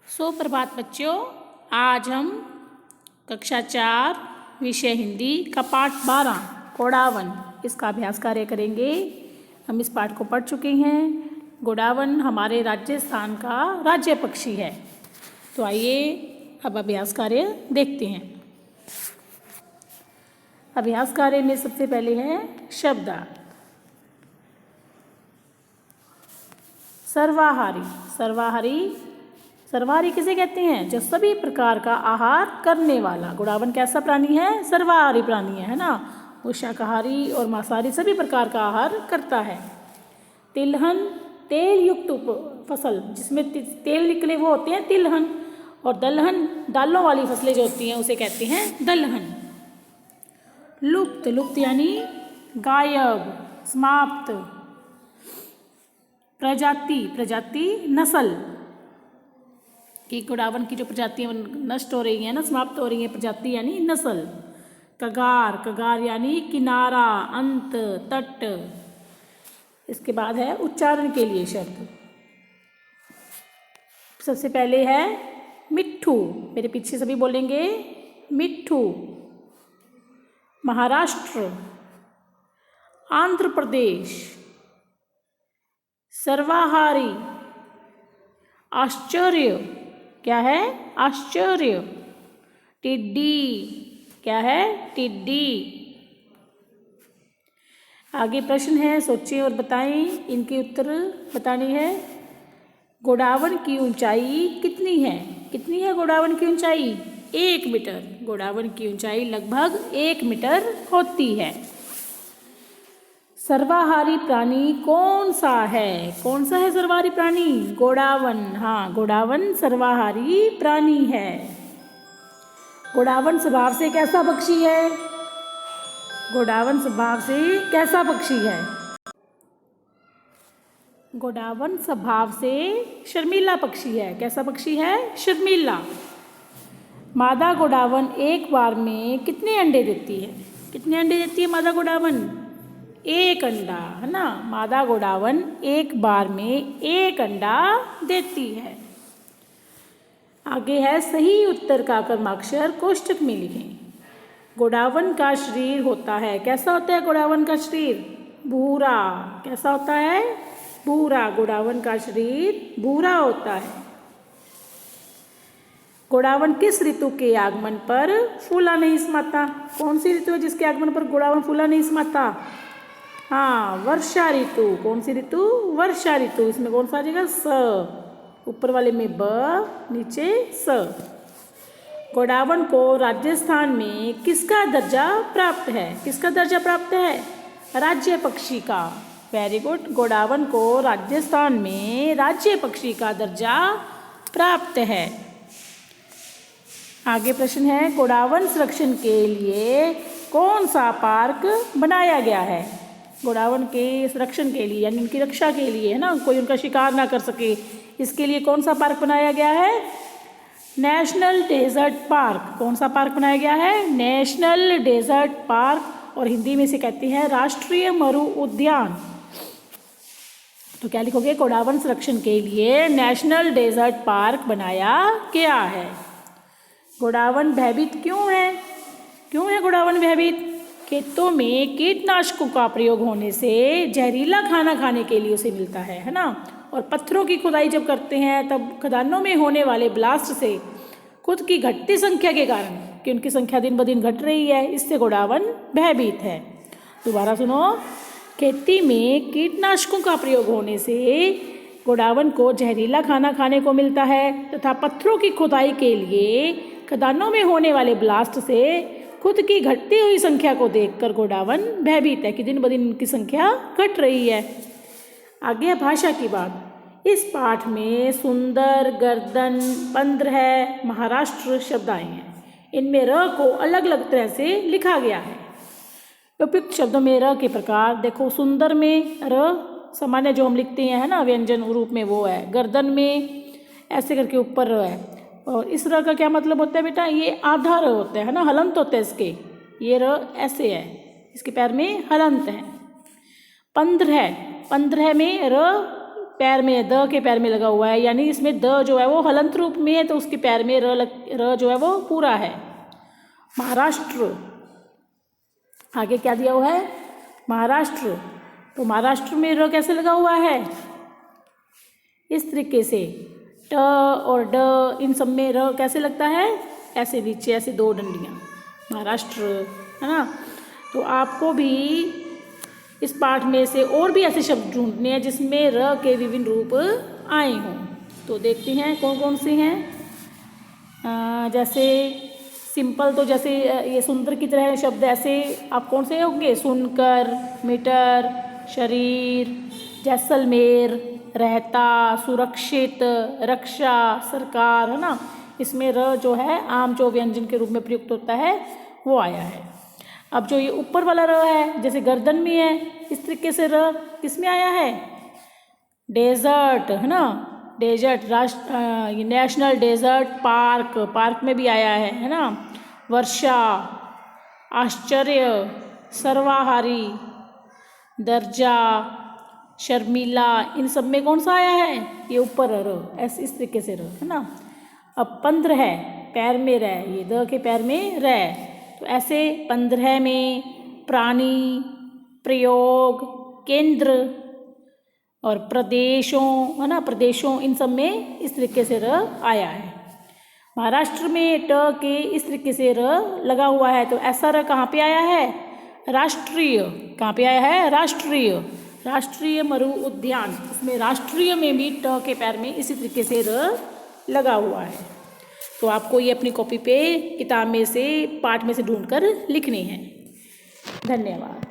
सुप्रभात बच्चों, आज हम कक्षा 4 विषय हिंदी का पाठ 12 गोडावन इसका अभ्यास कार्य करेंगे। हम इस पाठ को पढ़ चुके हैं। गोडावन हमारे राजस्थान का राज्य पक्षी है। तो आइए अब अभ्यास कार्य देखते हैं। अभ्यास कार्य में सबसे पहले है शब्दार्थ। सर्वाहारी। सर्वाहारी किसे कहते हैं? जो सभी प्रकार का आहार करने वाला। गोडावन कैसा प्राणी है? सर्वाहारी प्राणी है ना। वो शाकाहारी और मांसाहारी सभी प्रकार का आहार करता है। तिलहन, तेल युक्त फसल जिसमें तेल निकले वो होते हैं तिलहन। और दलहन, दालों वाली फसलें जो होती हैं उसे कहते हैं दलहन। लुप्त यानी गायब, समाप्त। प्रजाति नस्ल कि गोडावन की जो प्रजातियां नष्ट हो रही हैं ना, समाप्त हो रही हैं, प्रजाति यानी नस्ल। कगार यानी किनारा, अंत, तट। इसके बाद है उच्चारण के लिए शब्द। सबसे पहले है मिट्ठू। मेरे पीछे सभी बोलेंगे मिट्ठू। महाराष्ट्र, आंध्र प्रदेश। सर्वाहारी, आश्चर्य। क्या है? आश्चर्य। टिड्डी, क्या है? टिड्डी। आगे प्रश्न है, सोचिए और बताएं। इनके उत्तर बताने हैं। गोडावन की ऊंचाई कितनी है? कितनी है गोडावन की ऊंचाई? 1 मीटर। गोडावन की ऊंचाई लगभग 1 मीटर होती है। सर्वाहारी प्राणी कौन सा है? कौन सा है सर्वाहारी प्राणी? गोडावन। हाँ, गोडावन सर्वाहारी प्राणी है। गोडावन स्वभाव से कैसा पक्षी है? गोडावन स्वभाव से कैसा पक्षी है? गोडावन स्वभाव से शर्मीला पक्षी है। कैसा पक्षी है? शर्मीला। मादा गोडावन एक बार में कितने अंडे देती है? कितने अंडे देती है मादा गोडावन? 1 अंडा, है ना। मादा गोडावन एक बार में 1 अंडा देती है। आगे है सही उत्तर का क्रमाक्षर कोष्ठक में लिखें। गोडावन का शरीर होता है, कैसा होता है गोडावन का शरीर? भूरा। कैसा होता है? भूरा। गोडावन का शरीर भूरा होता है। गोडावन किस ऋतु के आगमन पर फूला नहीं समाता? कौन सी ऋतु है जिसके आगमन पर गोडावन फूला नहीं समाता? हाँ, वर्षा ऋतु। कौन सी ऋतु? वर्षा ऋतु। इसमें कौन सा आ जाएगा? स। ऊपर वाले में ब, नीचे स। गोडावन को राजस्थान में किसका दर्जा प्राप्त है? किसका दर्जा प्राप्त है? राज्य पक्षी का। Very good. गोडावन को राजस्थान में राज्य पक्षी का दर्जा प्राप्त है। आगे प्रश्न है, गोडावन संरक्षण के लिए कौन सा पार्क बनाया गया है? गोडावन के संरक्षण के लिए यानी उनकी रक्षा के लिए, है ना, कोई उनका शिकार ना कर सके, इसके लिए कौन सा पार्क बनाया गया है? National desert park. कौन सा पार्क बनाया गया है? National desert park. और हिंदी में इसे कहते हैं राष्ट्रीय मरु उद्यान। तो क्या लिखोगे? गोडावन संरक्षण के लिए नेशनल डेजर्ट पार्क बनाया गया है। गोडावन भयभीत क्यों है? क्यों है गोडावन भयभीत? खेतों में कीटनाशकों का प्रयोग होने से जहरीला खाना खाने के लिए उसे मिलता है ना। और पत्थरों की खुदाई जब करते हैं तब खदानों में होने वाले ब्लास्ट से खुद की घटती संख्या के कारण, कि उनकी संख्या दिन ब दिन घट रही है, इससे गोडावन भयभीत है। दोबारा सुनो। खेती में कीटनाशकों का प्रयोग होने से गोडावन को जहरीला खाना खाने को मिलता है तथा पत्थरों की खुदाई के लिए खदानों में होने वाले ब्लास्ट से खुद की घटती हुई संख्या को देखकर गोडावन भयभीत है कि दिन ब दिन उनकी संख्या घट रही है। आगे भाषा की बात। इस पाठ में सुंदर, गर्दन, पंद्रह, महाराष्ट्र शब्द आए हैं। इनमें र को अलग अलग तरह से लिखा गया है। उपयुक्त शब्दों में र के प्रकार देखो। सुंदर में र सामान्य जो हम लिखते हैं, है ना, व्यंजन रूप में वो है। गर्दन में ऐसे करके ऊपर र है। और इस र का क्या मतलब होता है बेटा? ये आधा र होता है ना, हलंत होता है इसके। ये र ऐसे है, इसके पैर में हलंत है। पंद्रह में र पैर में, द के पैर में लगा हुआ है, यानी इसमें द जो है वो हलंत रूप में है, तो उसके पैर में र जो है वो पूरा है। महाराष्ट्र, आगे क्या दिया हुआ है? महाराष्ट्र। तो महाराष्ट्र में र कैसे लगा हुआ है? इस तरीके से ट और ड, इन सब में र कैसे लगता है? ऐसे नीचे, ऐसे दो डंडियाँ, महाराष्ट्र, है ना। तो आपको भी इस पाठ में से और भी ऐसे शब्द ढूंढने हैं जिसमें र के विभिन्न रूप आए हों। तो देखते हैं कौन कौन से हैं। जैसे सिंपल, तो जैसे ये सुंदर की तरह शब्द ऐसे आप कौन से होंगे? सुनकर, मीटर, शरीर, जैसलमेर, रहता, सुरक्षित, रक्षा, सरकार, है ना। इसमें र जो है आम जो व्यंजन के रूप में प्रयुक्त होता है वो आया है। अब जो ये ऊपर वाला र है, जैसे गर्दन में है, इस तरीके से र किस में आया है? डेजर्ट, है ना। डेजर्ट, ये नेशनल डेजर्ट पार्क, पार्क में भी आया है ना। वर्षा, आश्चर्य, सर्वाहारी, दर्जा, शर्मीला, इन सब में कौन सा आया है? ये ऊपर र, ऐसे इस तरीके से र, है ना। अब 15 है, पैर में रह, ये द के पैर में रह, तो ऐसे 15 में प्राणी, प्रयोग, केंद्र और प्रदेशों, है ना, प्रदेशों, इन सब में इस तरीके से र आया है। महाराष्ट्र में ट के इस तरीके से र लगा हुआ है, तो ऐसा र कहाँ पे आया है? राष्ट्रीय। कहाँ पे आया है? राष्ट्रीय। राष्ट्रीय मरु उद्यान, इसमें राष्ट्रीय में भी ट के पैर में इसी तरीके से र लगा हुआ है। तो आपको ये अपनी कॉपी पे किताब में से, पाठ में से ढूंढकर लिखनी है। धन्यवाद।